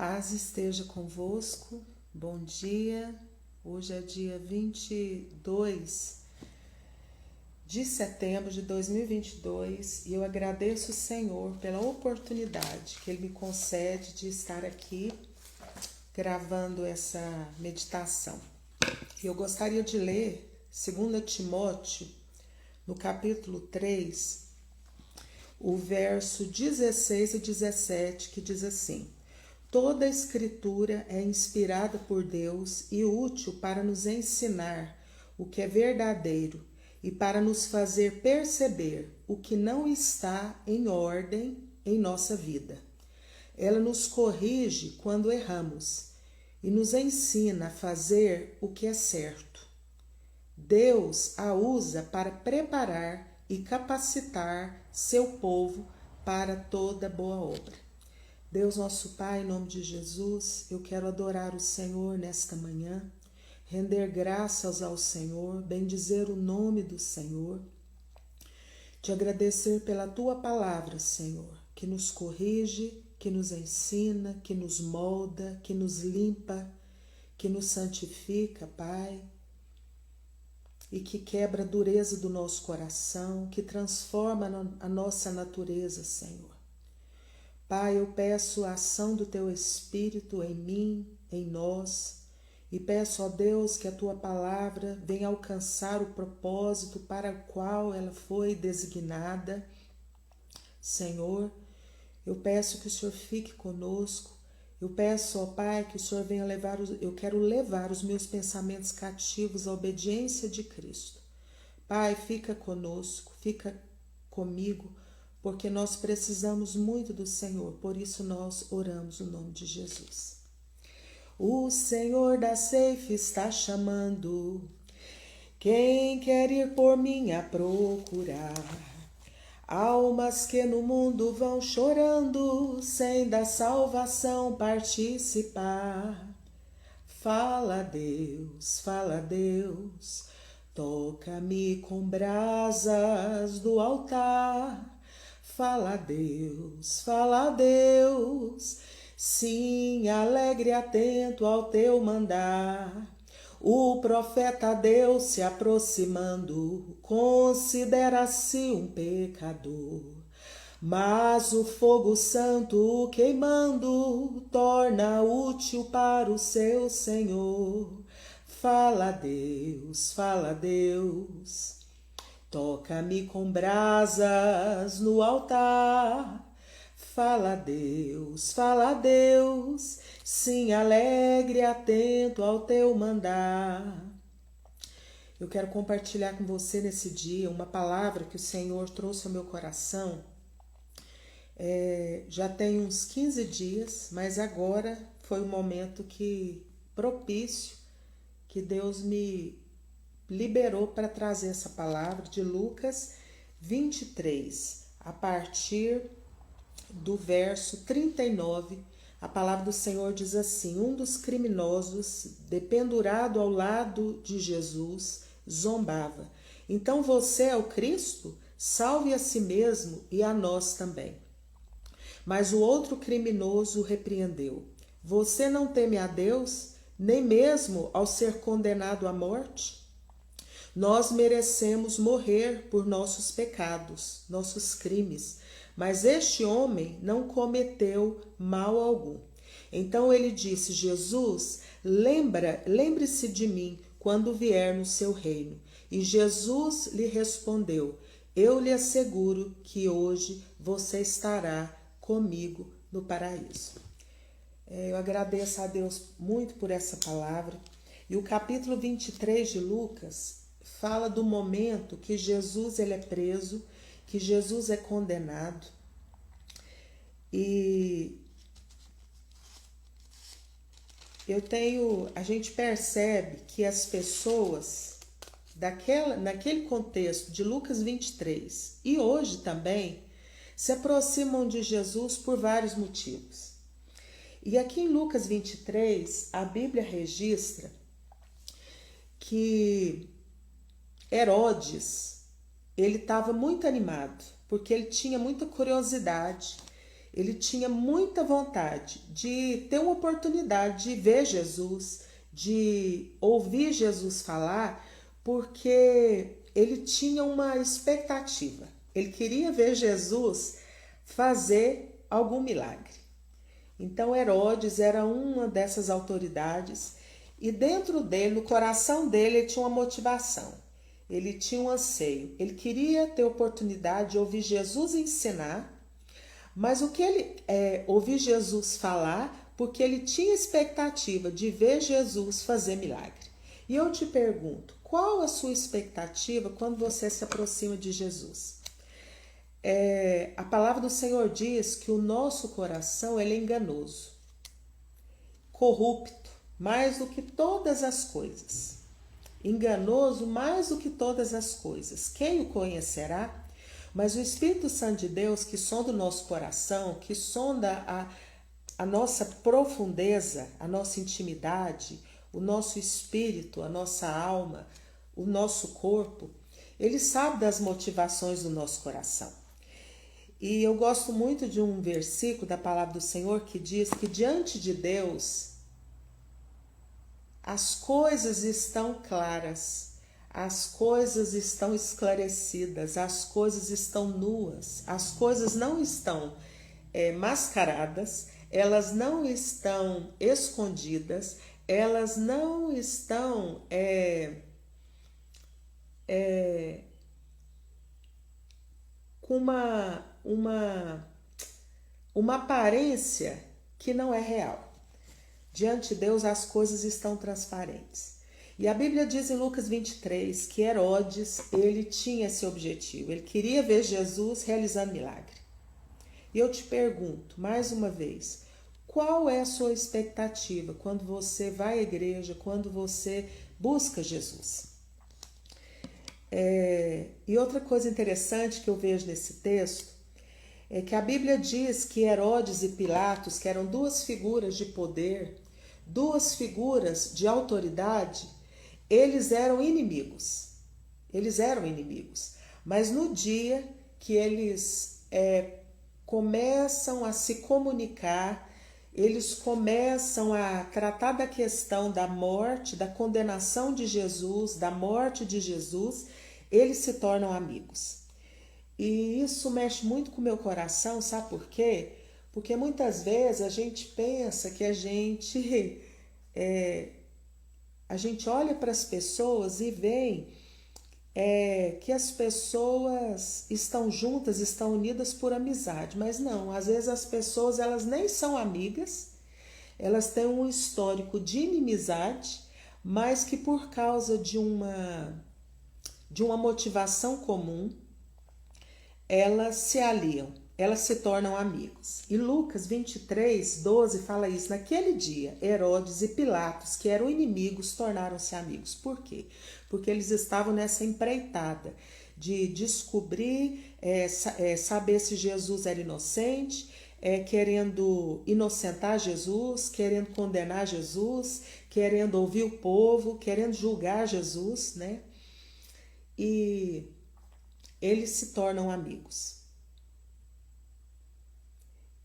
Paz esteja convosco, bom dia. Hoje é dia 22 de setembro de 2022 e eu agradeço o Senhor pela oportunidade que Ele me concede de estar aqui gravando essa meditação. Eu gostaria de ler 2 Timóteo, no capítulo 3, o verso 16 e 17, que diz assim: Toda a Escritura é inspirada por Deus e útil para nos ensinar o que é verdadeiro e para nos fazer perceber o que não está em ordem em nossa vida. Ela nos corrige quando erramos e nos ensina a fazer o que é certo. Deus a usa para preparar e capacitar seu povo para toda boa obra. Deus nosso Pai, em nome de Jesus, eu quero adorar o Senhor nesta manhã, render graças ao Senhor, bendizer o nome do Senhor, te agradecer pela Tua palavra, Senhor, que nos corrige, que nos ensina, que nos molda, que nos limpa, que nos santifica, Pai, e que quebra a dureza do nosso coração, que transforma a nossa natureza, Senhor. Pai, eu peço a ação do Teu Espírito em mim, em nós, e peço, ó Deus, que a Tua palavra venha alcançar o propósito para o qual ela foi designada. Senhor, eu peço que o Senhor fique conosco. Eu peço, ó Pai, que o Senhor venha eu quero levar os meus pensamentos cativos à obediência de Cristo. Pai, fica conosco, fica comigo, porque nós precisamos muito do Senhor, por isso nós oramos no nome de Jesus. O Senhor da ceifa está chamando, quem quer ir por mim a procurar? Almas que no mundo vão chorando, sem da salvação participar. Fala Deus, toca-me com brasas do altar. Fala Deus, sim, alegre e atento ao teu mandar. O profeta Deus se aproximando, considera-se um pecador. Mas o fogo santo queimando, torna útil para o seu Senhor. Fala Deus, toca-me com brasas no altar. Fala Deus, sim, alegre e atento ao teu mandar. Eu quero compartilhar com você nesse dia uma palavra que o Senhor trouxe ao meu coração. Já tem uns 15 dias, mas agora foi o momento propício que Deus me liberou para trazer essa palavra de Lucas 23, a partir do verso 39, a palavra do Senhor diz assim: Um dos criminosos, dependurado ao lado de Jesus, zombava. Então você é o Cristo? Salve a si mesmo e a nós também. Mas o outro criminoso o repreendeu. Você não teme a Deus, nem mesmo ao ser condenado à morte? Nós merecemos morrer por nossos pecados, nossos crimes, mas este homem não cometeu mal algum. Então ele disse: Jesus, lembre-se de mim quando vier no seu reino. E Jesus lhe respondeu: Eu lhe asseguro que hoje você estará comigo no paraíso. Eu agradeço a Deus muito por essa palavra. E o capítulo 23 de Lucas fala do momento que Jesus ele é preso, que Jesus é condenado. E a gente percebe que as pessoas naquele contexto de Lucas 23 e hoje também se aproximam de Jesus por vários motivos. E aqui em Lucas 23, a Bíblia registra que Herodes, ele estava muito animado, porque ele tinha muita curiosidade. Ele tinha muita vontade de ter uma oportunidade de ver Jesus, de ouvir Jesus falar, porque ele tinha uma expectativa. Ele queria ver Jesus fazer algum milagre. Então Herodes era uma dessas autoridades e dentro dele, no coração dele, ele tinha uma motivação. Ele tinha um anseio. Ele queria ter oportunidade de ouvir Jesus ensinar, mas o que ele ouvir Jesus falar, porque ele tinha expectativa de ver Jesus fazer milagre. E eu te pergunto, qual a sua expectativa quando você se aproxima de Jesus? A palavra do Senhor diz que o nosso coração ele é enganoso, corrupto, mais do que todas as coisas. Enganoso mais do que todas as coisas. Quem o conhecerá? Mas o Espírito Santo de Deus, que sonda o nosso coração, que sonda a nossa profundeza, a nossa intimidade, o nosso espírito, a nossa alma, o nosso corpo, ele sabe das motivações do nosso coração. E eu gosto muito de um versículo da palavra do Senhor que diz que diante de Deus as coisas estão claras, as coisas estão esclarecidas, as coisas estão nuas, as coisas não estão mascaradas, elas não estão escondidas, elas não estão com uma aparência que não é real. Diante de Deus as coisas estão transparentes. E a Bíblia diz em Lucas 23 que Herodes, ele tinha esse objetivo. Ele queria ver Jesus realizando milagre. E eu te pergunto, mais uma vez, qual é a sua expectativa quando você vai à igreja, quando você busca Jesus? E outra coisa interessante que eu vejo nesse texto é que a Bíblia diz que Herodes e Pilatos, que eram duas figuras de poder, duas figuras de autoridade, eles eram inimigos. Eles eram inimigos. Mas no dia que eles começam a se comunicar, eles começam a tratar da questão da morte, da condenação de Jesus, da morte de Jesus, eles se tornam amigos. E isso mexe muito com o meu coração, sabe por quê? Porque muitas vezes a gente pensa que a gente olha para as pessoas e vê que as pessoas estão juntas, estão unidas por amizade, mas não, às vezes as pessoas elas nem são amigas, elas têm um histórico de inimizade, mas que por causa de uma motivação comum, elas se aliam, elas se tornam amigos. E Lucas 23, 12 fala isso. Naquele dia, Herodes e Pilatos, que eram inimigos, tornaram-se amigos. Por quê? Porque eles estavam nessa empreitada de descobrir, saber se Jesus era inocente, querendo inocentar Jesus, querendo condenar Jesus, querendo ouvir o povo, querendo julgar Jesus, né? E eles se tornam amigos.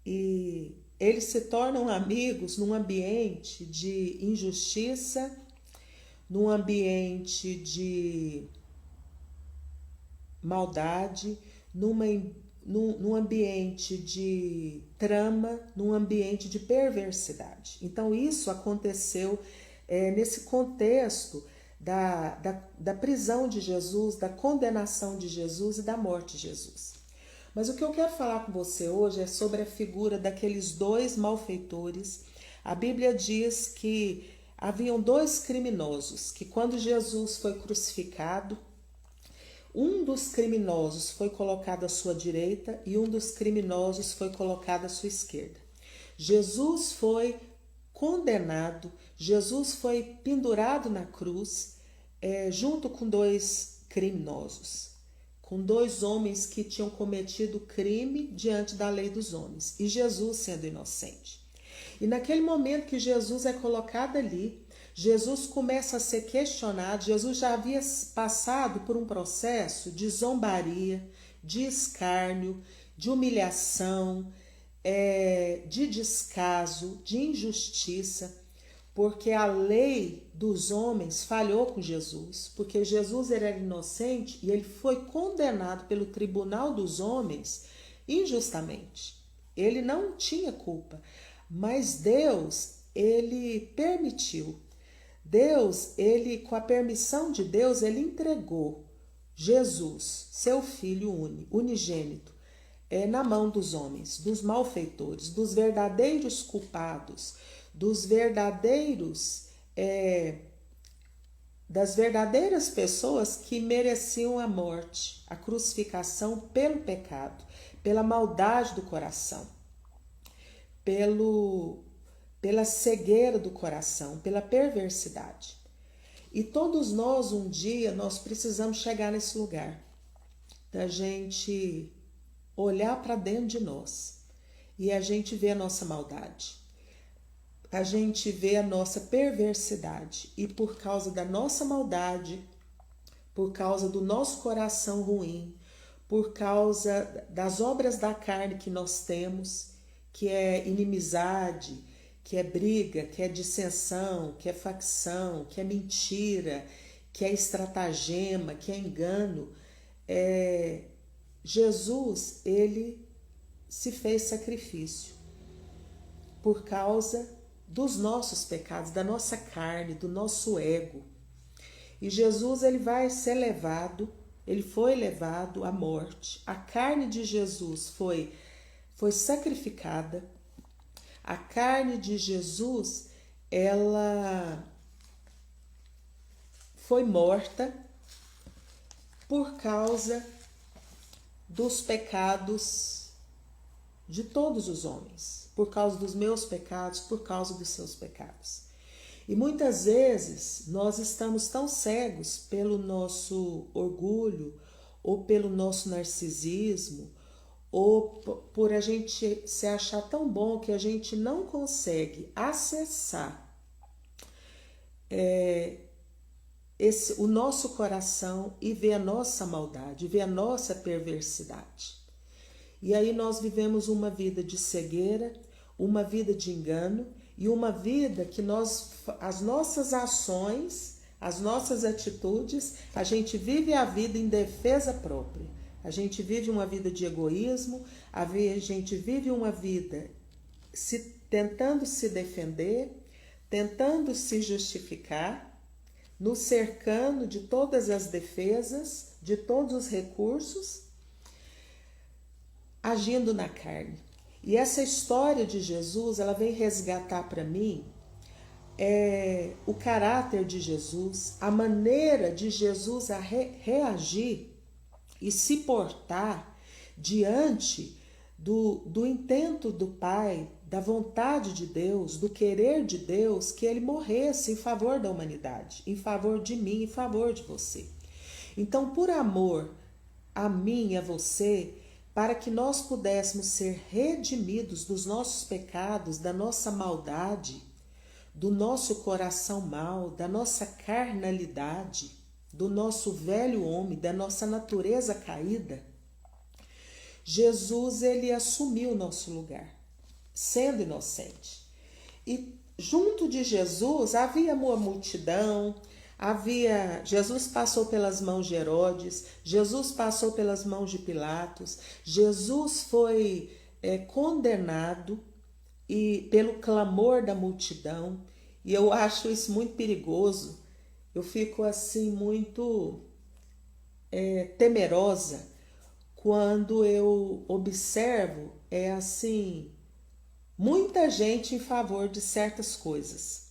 E eles se tornam amigos num ambiente de injustiça, num ambiente de maldade, num ambiente de trama, num ambiente de perversidade. Então isso aconteceu nesse contexto da prisão de Jesus, da condenação de Jesus e da morte de Jesus. Mas o que eu quero falar com você hoje é sobre a figura daqueles dois malfeitores. A Bíblia diz que haviam dois criminosos, que quando Jesus foi crucificado, um dos criminosos foi colocado à sua direita e um dos criminosos foi colocado à sua esquerda. Jesus foi condenado, Jesus foi pendurado na cruz, junto com dois criminosos, com dois homens que tinham cometido crime diante da lei dos homens, e Jesus sendo inocente. E naquele momento que Jesus é colocado ali, Jesus começa a ser questionado. Jesus já havia passado por um processo de zombaria, de escárnio, de humilhação, de descaso, de injustiça, porque a lei dos homens falhou com Jesus, porque Jesus era inocente e ele foi condenado pelo tribunal dos homens injustamente. Ele não tinha culpa, mas Deus, ele permitiu. Deus, ele, com a permissão de Deus, ele entregou Jesus, seu filho unigênito, na mão dos homens, dos malfeitores, dos verdadeiros culpados, dos verdadeiros, das verdadeiras pessoas que mereciam a morte, a crucificação pelo pecado, pela maldade do coração, pela cegueira do coração, pela perversidade. E todos nós, um dia, nós precisamos chegar nesse lugar, da gente olhar para dentro de nós e a gente vê a nossa maldade, a gente vê a nossa perversidade, e por causa da nossa maldade, por causa do nosso coração ruim, por causa das obras da carne que nós temos, que é inimizade, que é briga, que é dissensão, que é facção, que é mentira, que é estratagema, que é engano, Jesus, ele se fez sacrifício por causa dos nossos pecados, da nossa carne, do nosso ego. E Jesus, ele vai ser levado, ele foi levado à morte. A carne de Jesus foi sacrificada. A carne de Jesus, ela foi morta por causa dos pecados de todos os homens, por causa dos meus pecados, por causa dos seus pecados. E muitas vezes nós estamos tão cegos pelo nosso orgulho, ou pelo nosso narcisismo, ou por a gente se achar tão bom que a gente não consegue acessar o nosso coração e ver a nossa maldade, ver a nossa perversidade. E aí nós vivemos uma vida de cegueira, uma vida de engano e uma vida que as nossas ações, as nossas atitudes, a gente vive a vida em defesa própria. A gente vive uma vida de egoísmo, a gente vive uma vida tentando se defender, tentando se justificar, nos cercando de todas as defesas, de todos os recursos, agindo na carne. E essa história de Jesus, ela vem resgatar para mim o caráter de Jesus, a maneira de Jesus reagir e se portar diante do intento do Pai, da vontade de Deus, do querer de Deus, que ele morresse em favor da humanidade, em favor de mim, em favor de você. Então, por amor a mim e a você, para que nós pudéssemos ser redimidos dos nossos pecados, da nossa maldade, do nosso coração mau, da nossa carnalidade, do nosso velho homem, da nossa natureza caída, Jesus, ele assumiu o nosso lugar, sendo inocente. E junto de Jesus havia uma multidão, Jesus passou pelas mãos de Herodes, Jesus passou pelas mãos de Pilatos, Jesus foi condenado pelo clamor da multidão, e eu acho isso muito perigoso. Eu fico assim muito temerosa quando eu observo assim muita gente em favor de certas coisas,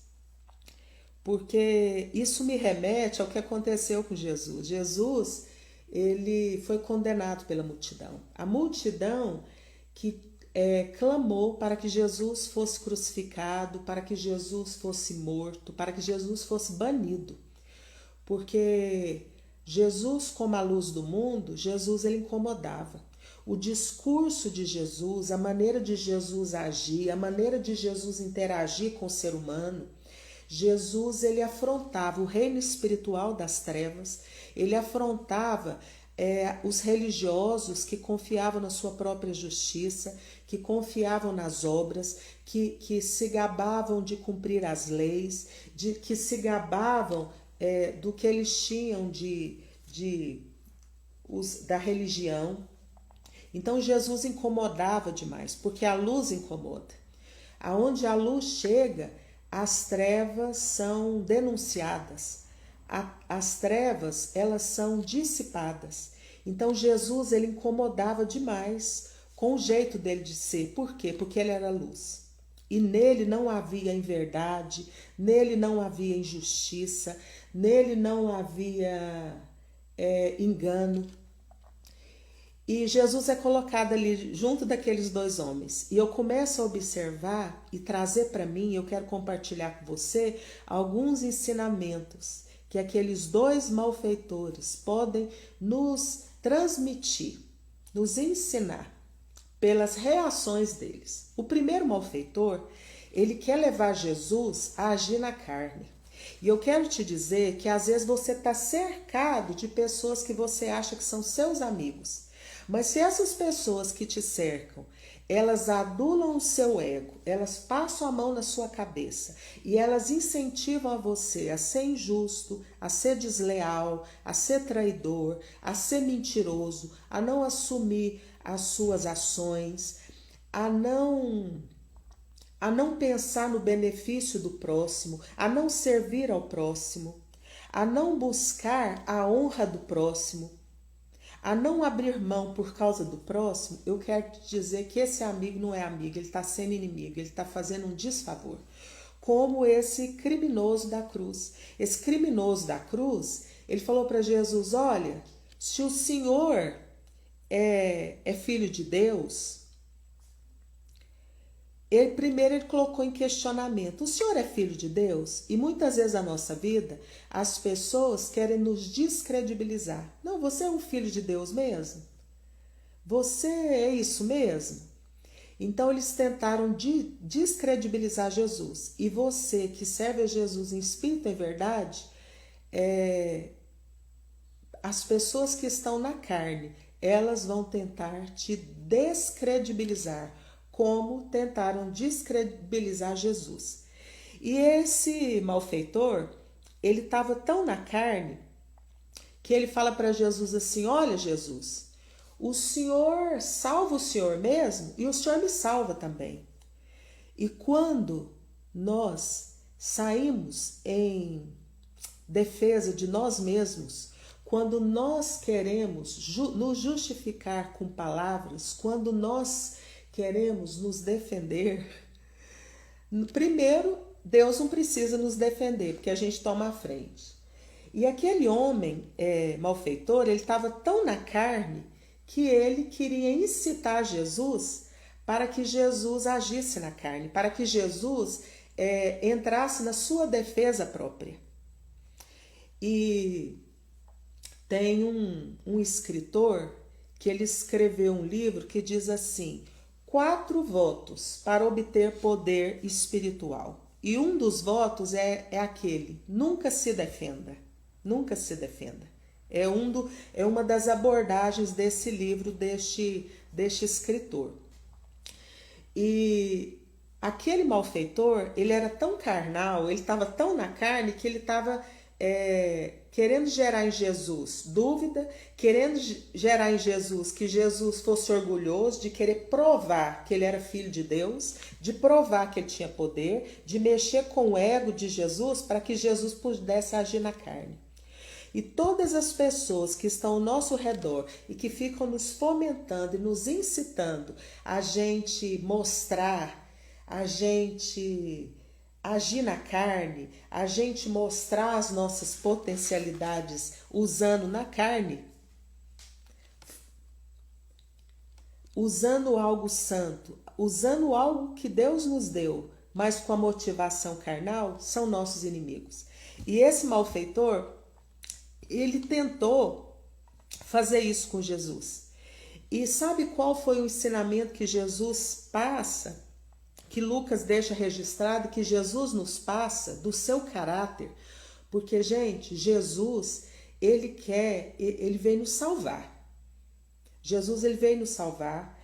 porque isso me remete ao que aconteceu com Jesus. Jesus, ele foi condenado pela multidão, a multidão que clamou para que Jesus fosse crucificado, para que Jesus fosse morto, para que Jesus fosse banido, porque Jesus, como a luz do mundo, Jesus, ele incomodava. O discurso de Jesus, a maneira de Jesus agir, a maneira de Jesus interagir com o ser humano, Jesus, ele afrontava o reino espiritual das trevas, ele afrontava os religiosos que confiavam na sua própria justiça, que confiavam nas obras, que se gabavam de cumprir as leis, que se gabavam do que eles tinham da religião. Então Jesus incomodava demais, porque a luz incomoda. Aonde a luz chega, as trevas são denunciadas. As trevas, elas são dissipadas. Então Jesus, ele incomodava demais com o jeito dele de ser. Por quê? Porque ele era luz. E nele não havia inverdade, nele não havia injustiça, nele não havia engano. E Jesus é colocado ali junto daqueles dois homens. E eu começo a observar e trazer para mim, eu quero compartilhar com você, alguns ensinamentos que aqueles dois malfeitores podem nos transmitir, nos ensinar pelas reações deles. O primeiro malfeitor, ele quer levar Jesus a agir na carne. E eu quero te dizer que às vezes você está cercado de pessoas que você acha que são seus amigos. Mas se essas pessoas que te cercam, elas adulam o seu ego, elas passam a mão na sua cabeça e elas incentivam a você a ser injusto, a ser desleal, a ser traidor, a ser mentiroso, a não assumir as suas ações, a não pensar no benefício do próximo, a não servir ao próximo, a não buscar a honra do próximo, a não abrir mão por causa do próximo, eu quero te dizer que esse amigo não é amigo, ele está sendo inimigo, ele está fazendo um desfavor. Como esse criminoso da cruz. Esse criminoso da cruz, ele falou para Jesus, olha, se o Senhor é filho de Deus, primeiro ele colocou em questionamento, o Senhor é filho de Deus? E muitas vezes na nossa vida, as pessoas querem nos descredibilizar. Não, você é um filho de Deus mesmo? Você é isso mesmo? Então eles tentaram descredibilizar Jesus. E você que serve a Jesus em espírito e verdade, as pessoas que estão na carne, elas vão tentar te descredibilizar, como tentaram descredibilizar Jesus. E esse malfeitor, ele estava tão na carne, que ele fala para Jesus assim, olha Jesus, o Senhor salva o Senhor mesmo e o Senhor me salva também. E quando nós saímos em defesa de nós mesmos, quando nós queremos nos justificar com palavras, quando nós queremos nos defender, primeiro, Deus não precisa nos defender, porque a gente toma a frente. E aquele homem malfeitor, ele estava tão na carne que ele queria incitar Jesus para que Jesus agisse na carne, para que Jesus entrasse na sua defesa própria. E tem um escritor que ele escreveu um livro que diz assim, 4 votos para obter poder espiritual. E um dos votos é aquele, nunca se defenda, nunca se defenda. É uma das abordagens desse livro, deste escritor. E aquele malfeitor, ele era tão carnal, ele estava tão na carne que ele estava querendo gerar em Jesus dúvida, querendo gerar em Jesus que Jesus fosse orgulhoso, de querer provar que ele era filho de Deus, de provar que ele tinha poder, de mexer com o ego de Jesus para que Jesus pudesse agir na carne. E todas as pessoas que estão ao nosso redor e que ficam nos fomentando e nos incitando a gente mostrar, a gente agir na carne, a gente mostrar as nossas potencialidades usando na carne, usando algo santo, usando algo que Deus nos deu, mas com a motivação carnal, são nossos inimigos. E esse malfeitor, ele tentou fazer isso com Jesus. E sabe qual foi o ensinamento que Jesus passa? Que Lucas deixa registrado, que Jesus nos passa do seu caráter, porque, gente, Jesus, ele veio nos salvar. Jesus, ele veio nos salvar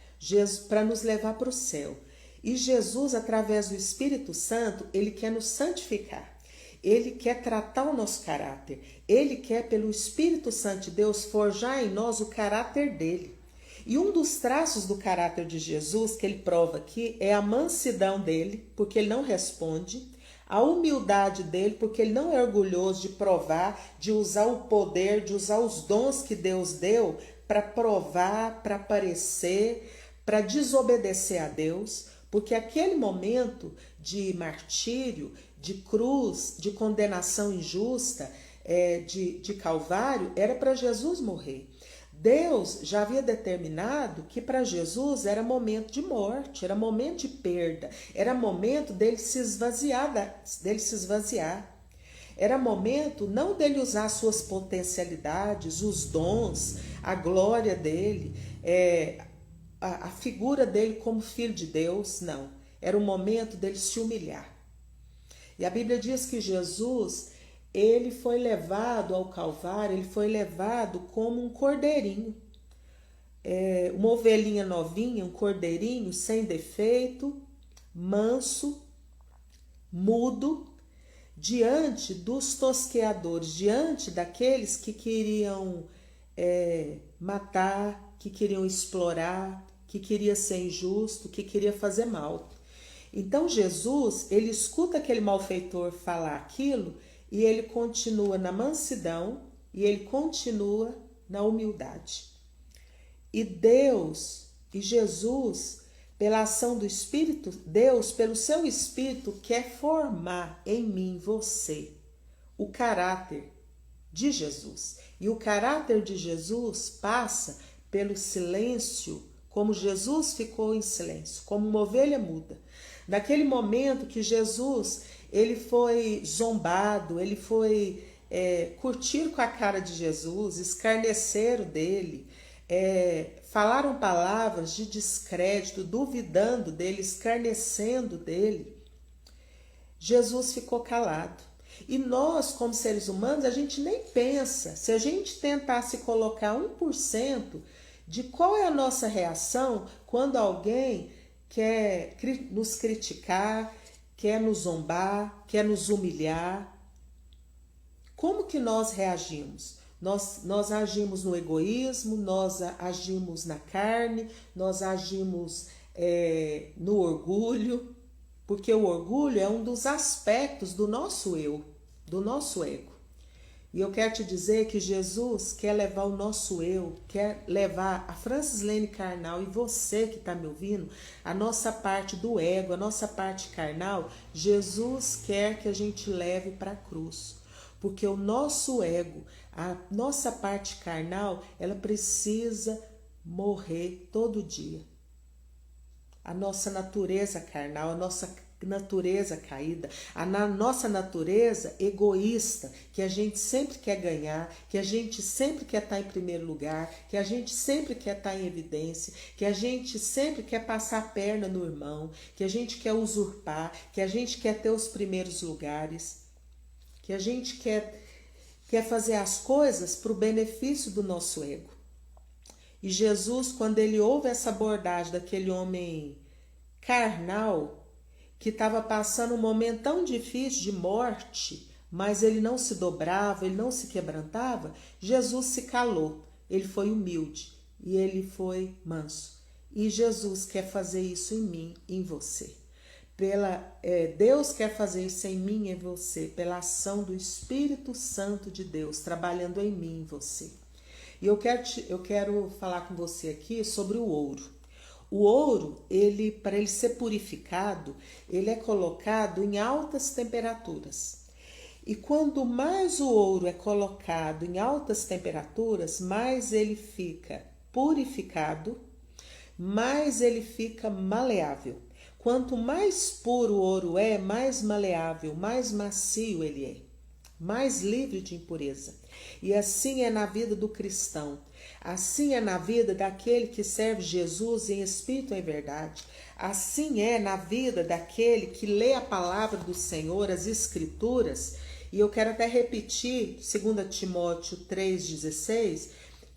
para nos levar para o céu. E Jesus, através do Espírito Santo, ele quer nos santificar. Ele quer tratar o nosso caráter. Ele quer, pelo Espírito Santo de Deus, forjar em nós o caráter dele. E um dos traços do caráter de Jesus, que ele prova aqui, é a mansidão dele, porque ele não responde, a humildade dele, porque ele não é orgulhoso de provar, de usar o poder, de usar os dons que Deus deu para provar, para aparecer, para desobedecer a Deus, porque aquele momento de martírio, de cruz, de condenação injusta, de Calvário, era para Jesus morrer. Deus já havia determinado que para Jesus era momento de morte, era momento de perda, era momento dele se esvaziar, Era momento não dele usar suas potencialidades, os dons, a glória dele, a figura dele como filho de Deus, não. Era o momento dele se humilhar. E a Bíblia diz que Jesus, ele foi levado ao Calvário, ele foi levado como um cordeirinho. Uma ovelhinha novinha, um cordeirinho sem defeito, manso, mudo, diante dos tosqueadores, diante daqueles que queriam matar, que queriam explorar, que queria ser injusto, que queria fazer mal. Então Jesus, ele escuta aquele malfeitor falar aquilo e ele continua na mansidão e ele continua na humildade. E Deus, e Jesus, pela ação do Espírito, Deus, pelo seu Espírito, quer formar em mim, você, o caráter de Jesus. E o caráter de Jesus passa pelo silêncio, como Jesus ficou em silêncio, como uma ovelha muda. Naquele momento que Jesus, ele foi zombado, ele foi curtir com a cara de Jesus, escarneceram dele, falaram palavras de descrédito, duvidando dele, escarnecendo dele. Jesus ficou calado. E nós, como seres humanos, a gente nem pensa. Se a gente tentar se colocar 1% de qual é a nossa reação quando alguém quer nos criticar, quer nos zombar, quer nos humilhar, como que nós reagimos? Nós agimos no egoísmo, nós agimos na carne, nós agimos no orgulho, porque o orgulho é um dos aspectos do nosso eu, do nosso ego. E eu quero te dizer que Jesus quer levar o nosso eu, quer levar a Francis Lene carnal e você que está me ouvindo, a nossa parte do ego, a nossa parte carnal, Jesus quer que a gente leve para a cruz. Porque o nosso ego, a nossa parte carnal, ela precisa morrer todo dia. A nossa natureza carnal, a nossa natureza caída, a nossa natureza egoísta, que a gente sempre quer ganhar, que a gente sempre quer estar em primeiro lugar, que a gente sempre quer estar em evidência, que a gente sempre quer passar a perna no irmão, que a gente quer usurpar, que a gente quer ter os primeiros lugares, que a gente quer fazer as coisas para o benefício do nosso ego. E Jesus, quando ele ouve essa abordagem daquele homem carnal, que estava passando um momento tão difícil de morte, mas ele não se dobrava, ele não se quebrantava, Jesus se calou, ele foi humilde e ele foi manso. E Jesus quer fazer isso em mim, em você. Deus quer fazer isso em mim e em você, pela ação do Espírito Santo de Deus, trabalhando em mim e em você. E eu quero falar com você aqui sobre o ouro. O ouro, para ele ser purificado, ele é colocado em altas temperaturas. E quando mais o ouro é colocado em altas temperaturas, mais ele fica purificado, mais ele fica maleável. Quanto mais puro o ouro é, mais maleável, mais macio ele é, mais livre de impureza. E assim é na vida do cristão. Assim é na vida daquele que serve Jesus em espírito e em verdade. Assim é na vida daquele que lê a palavra do Senhor, as Escrituras, E eu quero até repetir, 2 Timóteo 3,16,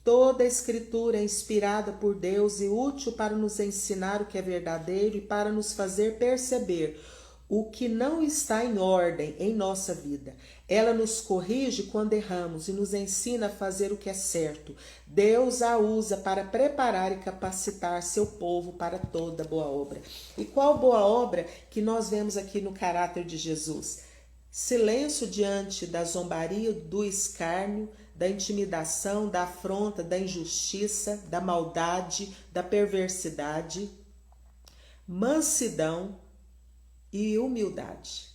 toda a escritura é inspirada por Deus e útil para nos ensinar o que é verdadeiro e para nos fazer perceber o que não está em ordem em nossa vida. Ela nos corrige quando erramos e nos ensina a fazer o que é certo. Deus a usa para preparar e capacitar seu povo para toda boa obra. E qual boa obra que nós vemos aqui no caráter de Jesus? Silêncio diante da zombaria, do escárnio, da intimidação, da afronta, da injustiça, da maldade, da perversidade, mansidão e humildade.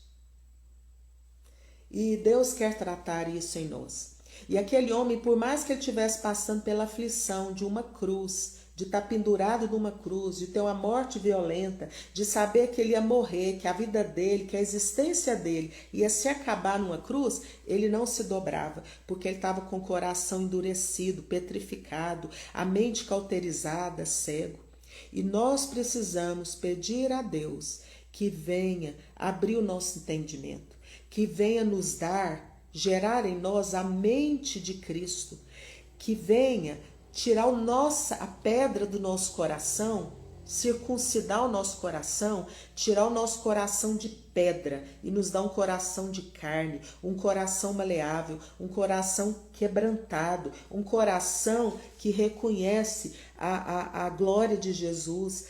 E Deus quer tratar isso em nós. E aquele homem, por mais que ele estivesse passando pela aflição de uma cruz, de estar pendurado numa cruz, de ter uma morte violenta, de saber que ele ia morrer, que a vida dele, que a existência dele ia se acabar numa cruz, ele não se dobrava, porque ele estava com o coração endurecido, petrificado, a mente cauterizada, cego. E nós precisamos pedir a Deus que venha abrir o nosso entendimento, que venha nos dar, gerar em nós a mente de Cristo, que venha tirar a pedra do nosso coração, circuncidar o nosso coração, tirar o nosso coração de pedra e nos dar um coração de carne, um coração maleável, um coração quebrantado, um coração que reconhece a glória de Jesus,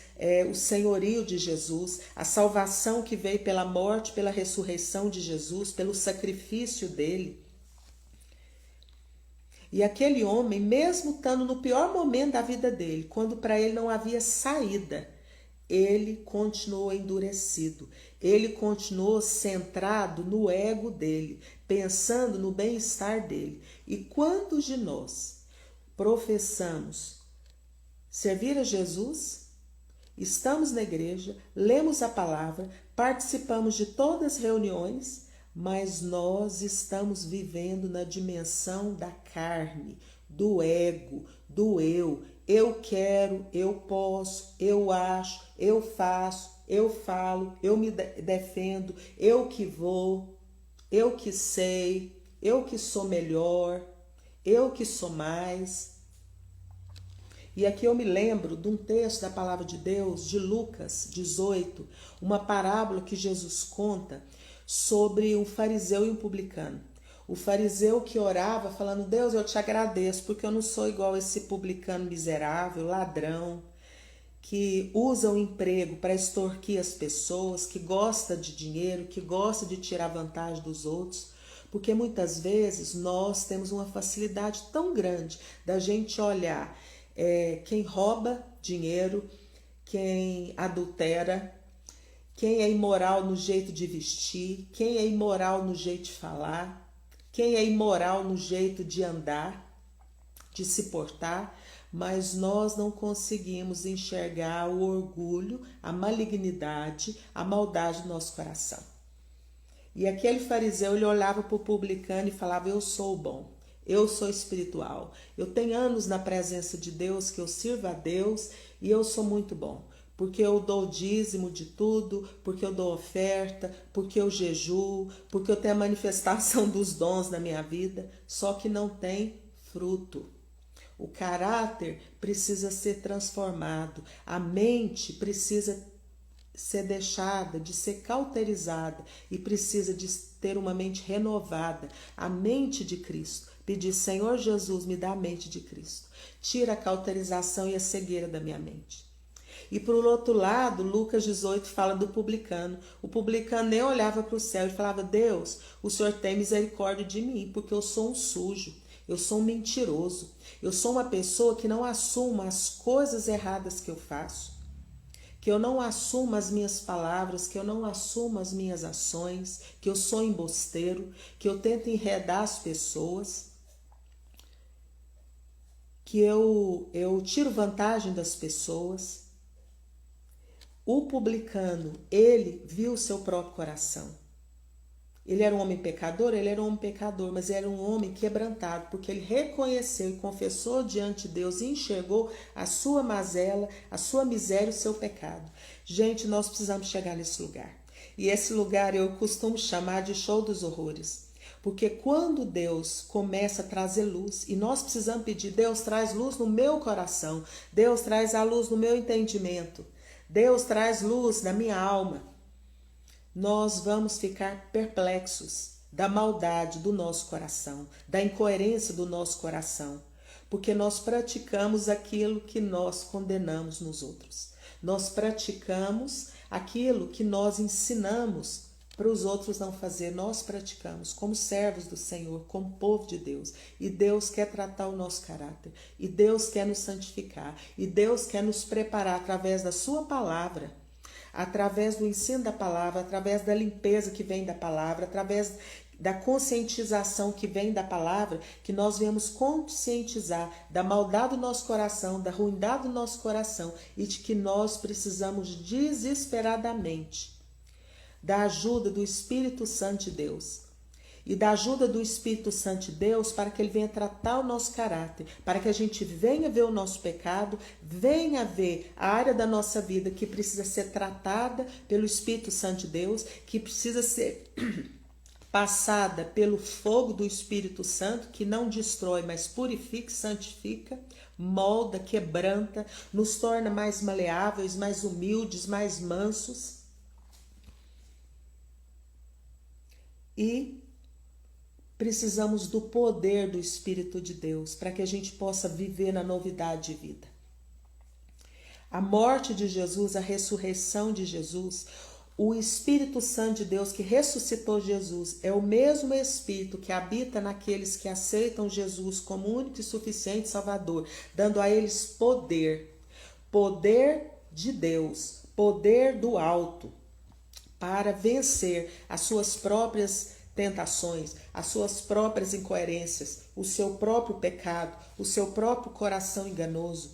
o senhorio de Jesus, a salvação que veio pela morte, pela ressurreição de Jesus, pelo sacrifício dele. E aquele homem, mesmo estando no pior momento da vida dele, quando para ele não havia saída, ele continuou endurecido, ele continuou centrado no ego dele, pensando no bem-estar dele. E quantos de nós professamos servir a Jesus, estamos na igreja, lemos a palavra, participamos de todas as reuniões, mas nós estamos vivendo na dimensão da carne, do ego, do eu. Eu quero, eu posso, eu acho, eu faço, eu falo, eu me defendo, eu que vou, eu que sei, eu que sou melhor, eu que sou mais. E aqui eu me lembro de um texto da palavra de Deus, de Lucas 18, uma parábola que Jesus conta sobre um fariseu e um publicano. O fariseu que orava falando: Deus, eu te agradeço porque eu não sou igual esse publicano miserável, ladrão, que usa o emprego para extorquir as pessoas, que gosta de dinheiro, que gosta de tirar vantagem dos outros. Porque muitas vezes nós temos uma facilidade tão grande da gente olhar quem rouba dinheiro, quem adultera, quem é imoral no jeito de vestir, quem é imoral no jeito de falar, quem é imoral no jeito de andar, de se portar, mas nós não conseguimos enxergar o orgulho, a malignidade, a maldade do nosso coração. E aquele fariseu, ele olhava para o publicano e falava: eu sou bom, eu sou espiritual, eu tenho anos na presença de Deus, que eu sirvo a Deus e eu sou muito bom. Porque eu dou dízimo de tudo, porque eu dou oferta, porque eu jejuo, porque eu tenho a manifestação dos dons na minha vida, só que não tem fruto. O caráter precisa ser transformado, a mente precisa ser deixada de ser cauterizada e precisa de ter uma mente renovada, a mente de Cristo. Pedir: Senhor Jesus, me dá a mente de Cristo. Tira a cauterização e a cegueira da minha mente. E por outro lado, Lucas 18 fala do publicano. O publicano nem olhava para o céu e falava: Deus, o Senhor tem misericórdia de mim, porque eu sou um sujo, eu sou um mentiroso, eu sou uma pessoa que não assuma as coisas erradas que eu faço, que eu não assumo as minhas palavras, que eu não assumo as minhas ações, que eu sou embusteiro, que eu tento enredar as pessoas, que eu tiro vantagem das pessoas. O publicano, ele viu o seu próprio coração. Ele era um homem pecador? Ele era um homem pecador, mas era um homem quebrantado, porque ele reconheceu e confessou diante de Deus e enxergou a sua mazela, a sua miséria, o seu pecado. Gente, nós precisamos chegar nesse lugar. E esse lugar eu costumo chamar de show dos horrores. Porque quando Deus começa a trazer luz, e nós precisamos pedir, Deus traz luz no meu coração, Deus traz a luz no meu entendimento, Deus traz luz na minha alma, nós vamos ficar perplexos da maldade do nosso coração, da incoerência do nosso coração, porque nós praticamos aquilo que nós condenamos nos outros. Nós praticamos aquilo que nós ensinamos para os outros não fazer. Nós praticamos como servos do Senhor, como povo de Deus. E Deus quer tratar o nosso caráter. E Deus quer nos santificar. E Deus quer nos preparar através da sua palavra, através do ensino da palavra, através da limpeza que vem da palavra, através da conscientização que vem da palavra, que nós viemos conscientizar da maldade do nosso coração, da ruindade do nosso coração e de que nós precisamos desesperadamente da ajuda do Espírito Santo de Deus. E da ajuda do Espírito Santo de Deus para que ele venha tratar o nosso caráter, para que a gente venha ver o nosso pecado, venha ver a área da nossa vida que precisa ser tratada pelo Espírito Santo de Deus, que precisa ser passada pelo fogo do Espírito Santo, que não destrói, mas purifica, santifica, molda, quebranta, nos torna mais maleáveis, mais humildes, mais mansos. E precisamos do poder do Espírito de Deus para que a gente possa viver na novidade de vida. A morte de Jesus, a ressurreição de Jesus, o Espírito Santo de Deus que ressuscitou Jesus é o mesmo Espírito que habita naqueles que aceitam Jesus como único e suficiente Salvador, dando a eles poder, poder de Deus, poder do alto, para vencer as suas próprias tentações, as suas próprias incoerências, o seu próprio pecado, o seu próprio coração enganoso.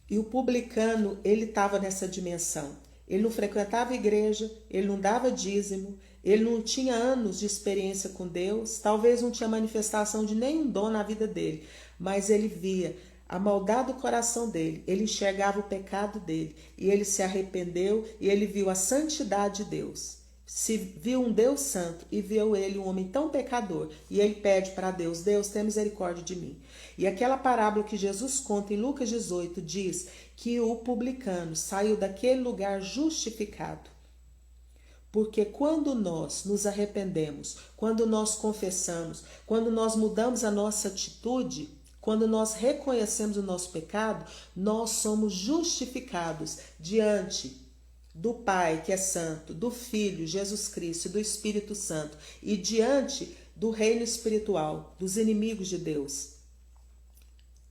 E o publicano, ele estava nessa dimensão. Ele não frequentava a igreja, ele não dava dízimo, ele não tinha anos de experiência com Deus, talvez não tinha manifestação de nenhum dom na vida dele, mas ele via a maldade do coração dele, ele enxergava o pecado dele, e ele se arrependeu, e ele viu a santidade de Deus. Se viu um Deus santo e viu ele um homem tão pecador, e ele pede para Deus, Deus, tenha misericórdia de mim. E aquela parábola que Jesus conta em Lucas 18 diz que o publicano saiu daquele lugar justificado. Porque quando nós nos arrependemos, quando nós confessamos, quando nós mudamos a nossa atitude, quando nós reconhecemos o nosso pecado, nós somos justificados diante do Pai, que é santo, do Filho, Jesus Cristo, e do Espírito Santo, e diante do reino espiritual, dos inimigos de Deus,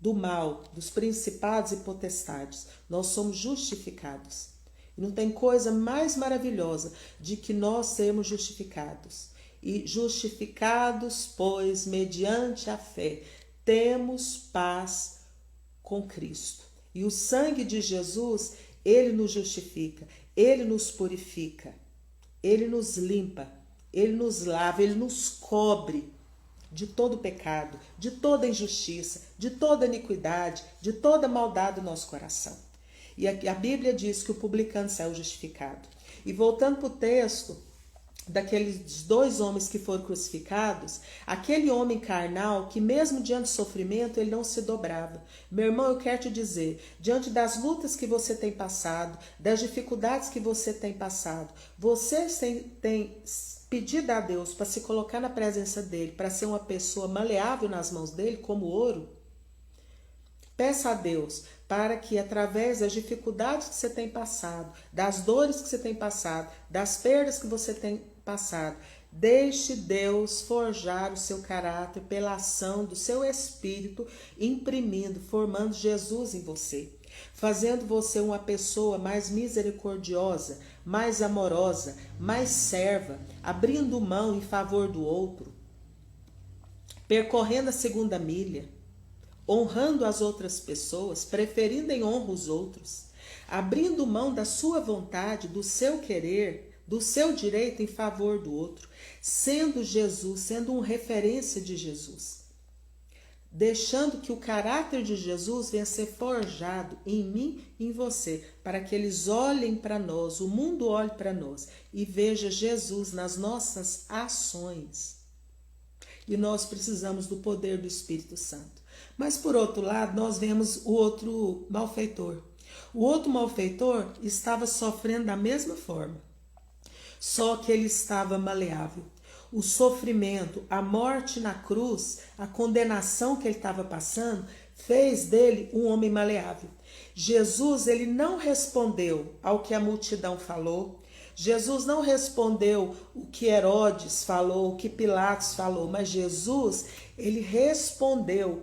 do mal, dos principados e potestades. Nós somos justificados. E não tem coisa mais maravilhosa de que nós sermos justificados. E justificados, pois, mediante a fé, temos paz com Cristo. E o sangue de Jesus, ele nos justifica, ele nos purifica, ele nos limpa, ele nos lava, ele nos cobre de todo pecado, de toda injustiça, de toda iniquidade, de toda maldade do nosso coração. E a Bíblia diz que o publicano saiu justificado. E voltando para o texto daqueles dois homens que foram crucificados, aquele homem carnal que mesmo diante do sofrimento ele não se dobrava. Meu irmão, eu quero te dizer, diante das lutas que você tem passado, das dificuldades que você tem passado, você tem pedido a Deus para se colocar na presença dele, para ser uma pessoa maleável nas mãos dele como ouro? Peça a Deus para que através das dificuldades que você tem passado, das dores que você tem passado, das perdas que você tem passado, deixe Deus forjar o seu caráter pela ação do seu Espírito, imprimindo, formando Jesus em você, fazendo você uma pessoa mais misericordiosa, mais amorosa, mais serva, abrindo mão em favor do outro, percorrendo a segunda milha, honrando as outras pessoas, preferindo em honra os outros, abrindo mão da sua vontade, do seu querer, do seu direito em favor do outro, sendo Jesus, sendo uma referência de Jesus. deixando que o caráter de Jesus venha ser forjado em mim e em você, para que eles olhem para nós, o mundo olhe para nós e veja Jesus nas nossas ações. E nós precisamos do poder do Espírito Santo. Mas por outro lado, nós vemos o outro malfeitor. O outro malfeitor estava sofrendo da mesma forma, só que ele estava maleável. O sofrimento, a morte na cruz, a condenação que ele estava passando, fez dele um homem maleável. Jesus, ele não respondeu ao que a multidão falou. Jesus não respondeu o que Herodes falou, o que Pilatos falou, mas Jesus, ele respondeu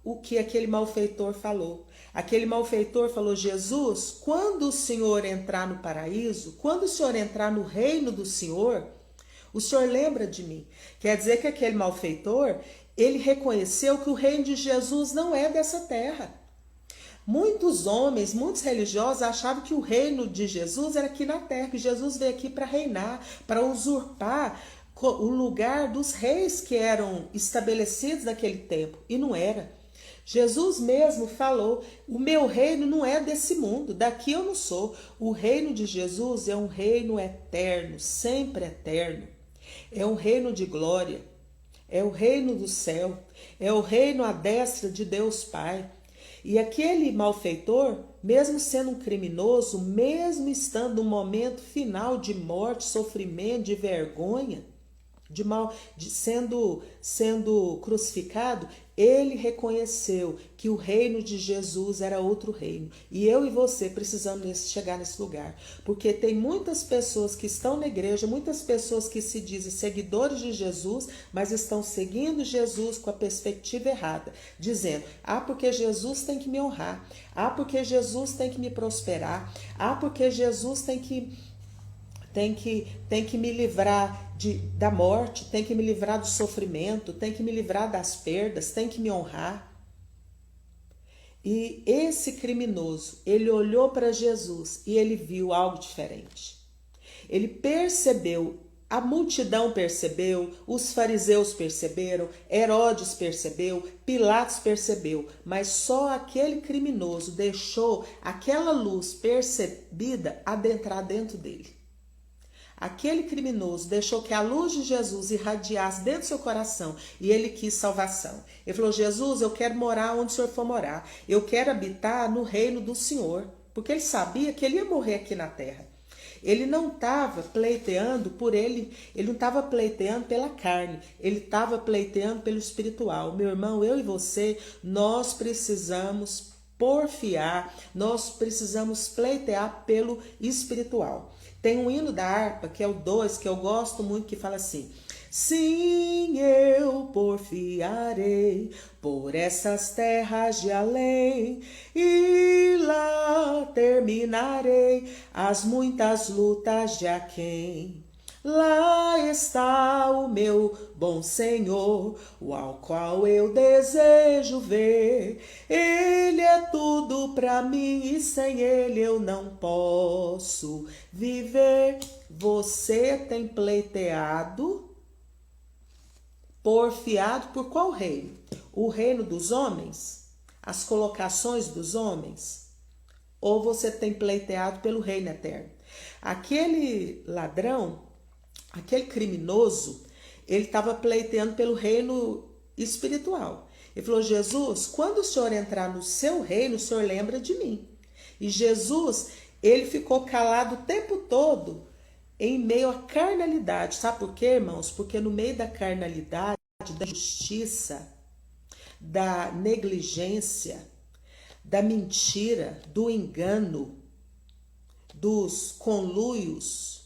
o que aquele malfeitor falou. Aquele malfeitor falou: Jesus, quando o Senhor entrar no paraíso, quando o Senhor entrar no reino do Senhor, o Senhor lembra de mim. Quer dizer que aquele malfeitor, ele reconheceu que o reino de Jesus não é dessa terra. Muitos homens, muitos religiosos achavam que o reino de Jesus era aqui na terra, que Jesus veio aqui para reinar, para usurpar o lugar dos reis que eram estabelecidos naquele tempo. E não era. Jesus mesmo falou: o meu reino não é desse mundo, daqui eu não sou. O reino de Jesus é um reino eterno, sempre eterno. É um reino de glória, é o reino do céu, é o reino à destra de Deus Pai. E aquele malfeitor, mesmo sendo um criminoso, mesmo estando num momento final de morte, sofrimento, de vergonha, sendo crucificado, ele reconheceu que o reino de Jesus era outro reino. E eu e você precisamos chegar nesse lugar. Porque tem muitas pessoas que estão na igreja, muitas pessoas que se dizem seguidores de Jesus, mas estão seguindo Jesus com a perspectiva errada. Dizendo: porque Jesus tem que me honrar. Porque Jesus tem que me prosperar. Porque Jesus tem que me livrar da morte, tem que me livrar do sofrimento, tem que me livrar das perdas, tem que me honrar. E esse criminoso, ele olhou para Jesus e ele viu algo diferente. Ele percebeu, a multidão percebeu, os fariseus perceberam, Herodes percebeu, Pilatos percebeu, mas só aquele criminoso deixou aquela luz percebida adentrar dentro dele. Aquele criminoso deixou que a luz de Jesus irradiasse dentro do seu coração e ele quis salvação. Ele falou: Jesus, eu quero morar onde o Senhor for morar. Eu quero habitar no reino do Senhor. Porque ele sabia que ele ia morrer aqui na terra. Ele não estava pleiteando por ele não estava pleiteando pela carne, ele estava pleiteando pelo espiritual. Meu irmão, eu e você, nós precisamos porfiar, nós precisamos pleitear pelo espiritual. Tem um hino da harpa, que é o 2, que eu gosto muito, que fala assim: sim, eu porfiarei por essas terras de além, e lá terminarei as muitas lutas de aquém. Lá está o meu bom Senhor, o ao qual eu desejo ver. Ele é tudo para mim e sem ele eu não posso viver. Você tem pleiteado, porfiado por qual reino? O reino dos homens? As colocações dos homens? Ou você tem pleiteado pelo reino eterno? Aquele ladrão, aquele criminoso, ele estava pleiteando pelo reino espiritual. Ele falou: Jesus, quando o Senhor entrar no seu reino, o Senhor lembra de mim. E Jesus, ele ficou calado o tempo todo em meio à carnalidade. Sabe por quê, irmãos? Porque no meio da carnalidade, da injustiça, da negligência, da mentira, do engano, dos conluios,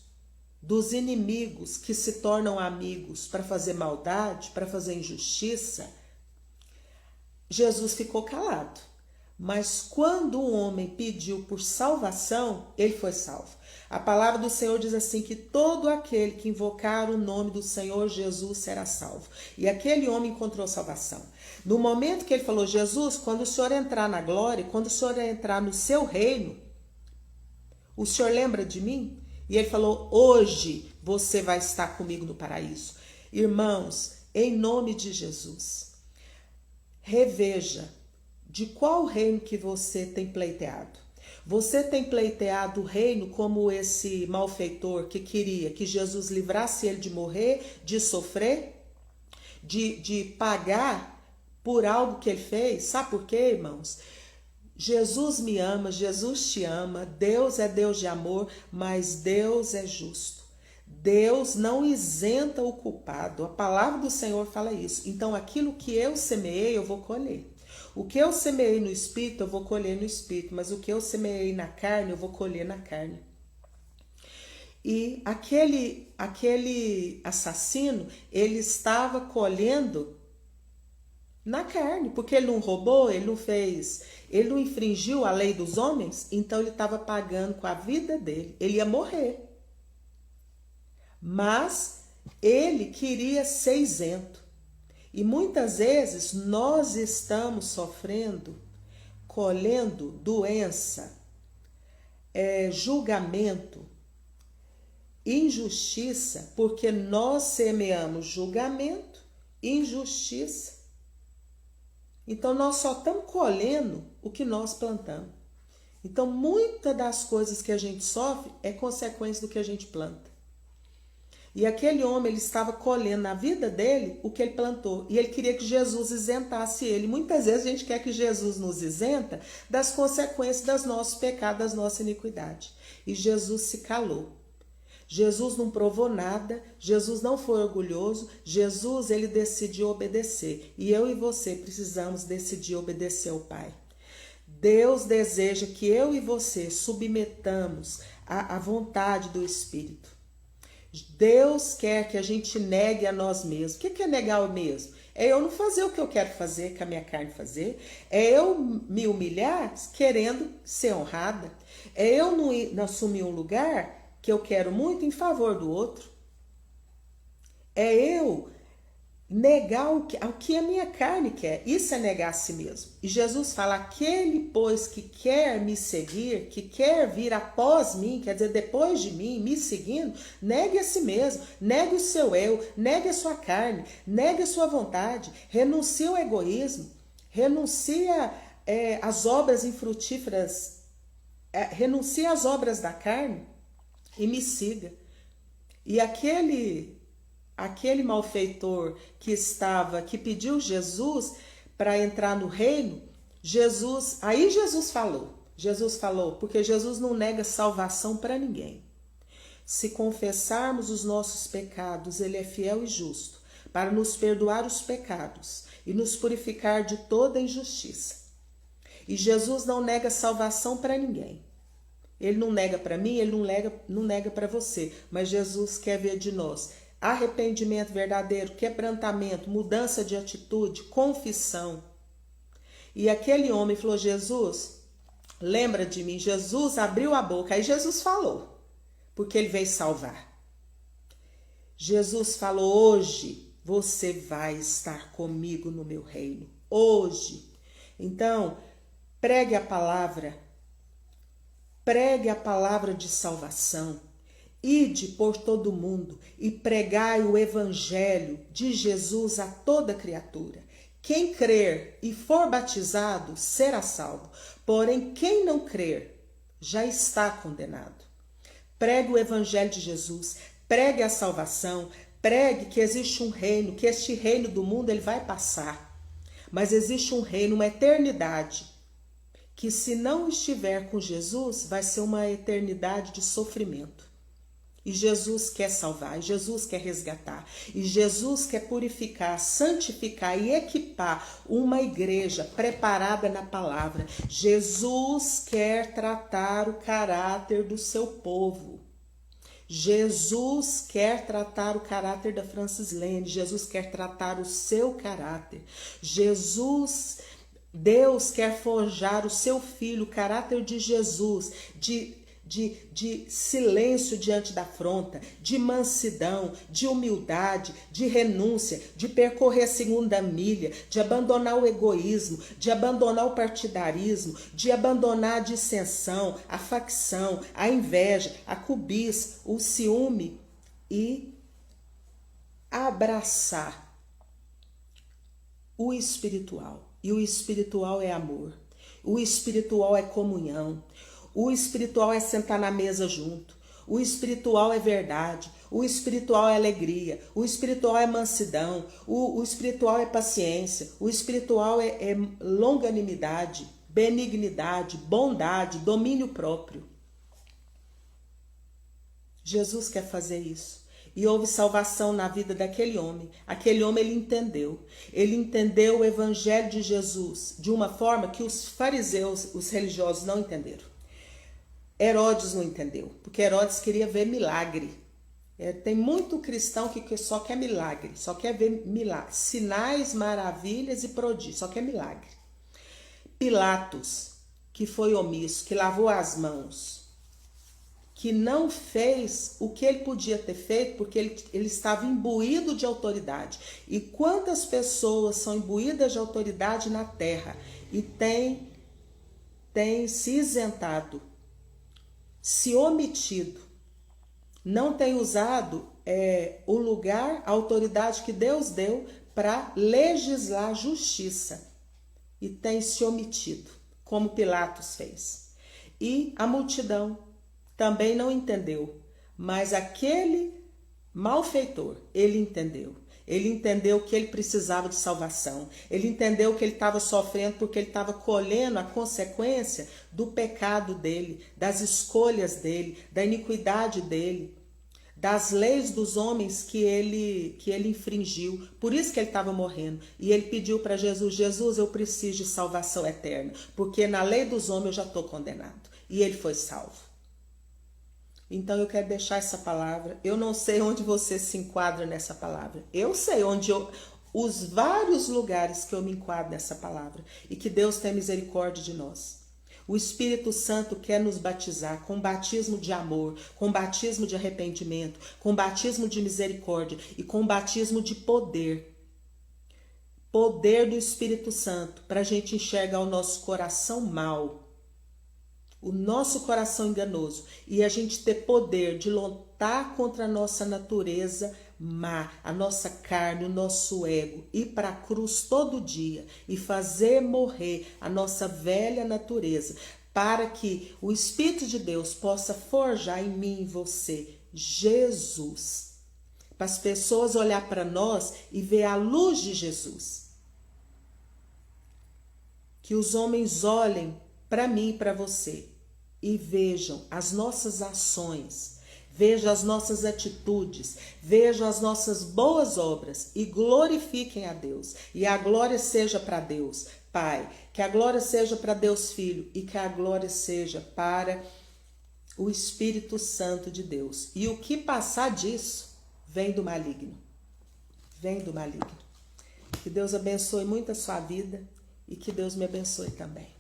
dos inimigos que se tornam amigos para fazer maldade, para fazer injustiça, Jesus ficou calado. Mas quando um homem pediu por salvação, ele foi salvo. A palavra do Senhor diz assim, que todo aquele que invocar o nome do Senhor Jesus será salvo. E aquele homem encontrou salvação. No momento que ele falou: Jesus, quando o Senhor entrar na glória, quando o Senhor entrar no seu reino, o Senhor lembra de mim? E ele falou: hoje você vai estar comigo no paraíso. Irmãos, em nome de Jesus, reveja de qual reino que você tem pleiteado. Você tem pleiteado o reino como esse malfeitor que queria que Jesus livrasse ele de morrer, de sofrer, de pagar por algo que ele fez? Sabe por quê, irmãos? Jesus me ama, Jesus te ama, Deus é Deus de amor, mas Deus é justo. Deus não isenta o culpado. A palavra do Senhor fala isso. Então, aquilo que eu semeei, eu vou colher. O que eu semeei no espírito, eu vou colher no espírito, mas o que eu semeei na carne, eu vou colher na carne. E aquele assassino, ele estava colhendo na carne, porque ele não roubou, ele não fez, ele não infringiu a lei dos homens, então ele estava pagando com a vida dele. Ele ia morrer. Mas ele queria ser isento. E muitas vezes nós estamos sofrendo, colhendo doença, julgamento, injustiça, porque nós semeamos julgamento, injustiça. Então nós só estamos colhendo o que nós plantamos. Então muitas das coisas que a gente sofre é consequência do que a gente planta. E aquele homem, ele estava colhendo na vida dele o que ele plantou. E ele queria que Jesus isentasse ele. Muitas vezes a gente quer que Jesus nos isenta das consequências dos nossos pecados, das nossas iniquidades. E Jesus se calou. Jesus não provou nada, Jesus não foi orgulhoso, Jesus, ele decidiu obedecer. E eu e você precisamos decidir obedecer ao Pai. Deus deseja que eu e você submetamos à vontade do Espírito. Deus quer que a gente negue a nós mesmos. O que é negar o mesmo? É eu não fazer o que eu quero fazer, que a minha carne fazer. É eu me humilhar querendo ser honrada. É eu não assumir um lugar que eu quero muito em favor do outro. É eu negar o que a minha carne quer. Isso é negar a si mesmo. E Jesus fala, aquele, pois, que quer me seguir, que quer vir após mim, quer dizer, depois de mim, me seguindo, negue a si mesmo, negue o seu eu, negue a sua carne, negue a sua vontade, renuncie ao egoísmo, renuncie às obras infrutíferas, renuncie às obras da carne e me siga. E aquele malfeitor que pediu Jesus para entrar no reino, Jesus falou, porque Jesus não nega salvação para ninguém. Se confessarmos os nossos pecados, ele é fiel e justo para nos perdoar os pecados e nos purificar de toda injustiça. E Jesus não nega salvação para ninguém. Ele não nega para mim, ele não nega para você, mas Jesus quer ver de nós arrependimento verdadeiro, quebrantamento, mudança de atitude, confissão. E aquele homem falou, Jesus, lembra de mim. Jesus abriu a boca, aí Jesus falou, porque ele veio salvar. Jesus falou, hoje você vai estar comigo no meu reino, hoje. Então, pregue a palavra de salvação. Ide por todo o mundo e pregai o evangelho de Jesus a toda criatura. Quem crer e for batizado será salvo, porém quem não crer já está condenado. Pregue o evangelho de Jesus, pregue a salvação, pregue que existe um reino, que este reino do mundo ele vai passar, mas existe um reino, uma eternidade, que se não estiver com Jesus vai ser uma eternidade de sofrimento. E Jesus quer salvar, e Jesus quer resgatar, e Jesus quer purificar, santificar e equipar uma igreja preparada na palavra. Jesus quer tratar o caráter do seu povo. Jesus quer tratar o caráter da Francis Lane, Jesus quer tratar o seu caráter. Deus quer forjar o seu filho, o caráter de Jesus, de silêncio diante da afronta, de mansidão, de humildade, de renúncia, de percorrer a segunda milha, de abandonar o egoísmo, de abandonar o partidarismo, de abandonar a dissensão, a facção, a inveja, a cobiça, o ciúme e abraçar o espiritual. e o espiritual é amor. O espiritual é comunhão. O espiritual é sentar na mesa junto. O espiritual é verdade. O espiritual é alegria. O espiritual é mansidão. O espiritual é paciência. O espiritual é longanimidade, benignidade, bondade, domínio próprio. Jesus quer fazer isso. E houve salvação na vida daquele homem. Aquele homem, ele entendeu. Ele entendeu o evangelho de Jesus de uma forma que os fariseus, os religiosos, não entenderam. Herodes não entendeu, porque Herodes queria ver milagre. Tem muito cristão que só quer milagre, só quer ver milagre, sinais, maravilhas e prodígios, só quer milagre. Pilatos, que foi omisso, que lavou as mãos, que não fez o que ele podia ter feito, porque ele estava imbuído de autoridade. E quantas pessoas são imbuídas de autoridade na terra e têm se isentado, se omitido, não tem usado o lugar, a autoridade que Deus deu para legislar justiça e tem se omitido, como Pilatos fez. E a multidão também não entendeu, mas aquele malfeitor, ele entendeu. Ele entendeu que ele precisava de salvação. Ele entendeu que ele estava sofrendo porque ele estava colhendo a consequência do pecado dele, das escolhas dele, da iniquidade dele, das leis dos homens que ele infringiu. Por isso que ele estava morrendo. E ele pediu para Jesus: Jesus, eu preciso de salvação eterna, porque na lei dos homens eu já estou condenado. E ele foi salvo. Então eu quero deixar essa palavra. Eu não sei onde você se enquadra nessa palavra. Eu sei os vários lugares que eu me enquadro nessa palavra. E que Deus tenha misericórdia de nós. O Espírito Santo quer nos batizar com batismo de amor, com batismo de arrependimento, com batismo de misericórdia e com batismo de poder. Poder do Espírito Santo para a gente enxergar o nosso coração mau, o nosso coração enganoso, e a gente ter poder de lutar contra a nossa natureza má, a nossa carne, o nosso ego, ir para a cruz todo dia e fazer morrer a nossa velha natureza, para que o Espírito de Deus possa forjar em mim e em você Jesus, para as pessoas olhar para nós e ver a luz de Jesus. Que os homens olhem para mim e para você e vejam as nossas ações, vejam as nossas atitudes, vejam as nossas boas obras e glorifiquem a Deus. E a glória seja para Deus Pai, que a glória seja para Deus Filho e que a glória seja para o Espírito Santo de Deus. E o que passar disso vem do maligno. Vem do maligno. Que Deus abençoe muito a sua vida e que Deus me abençoe também.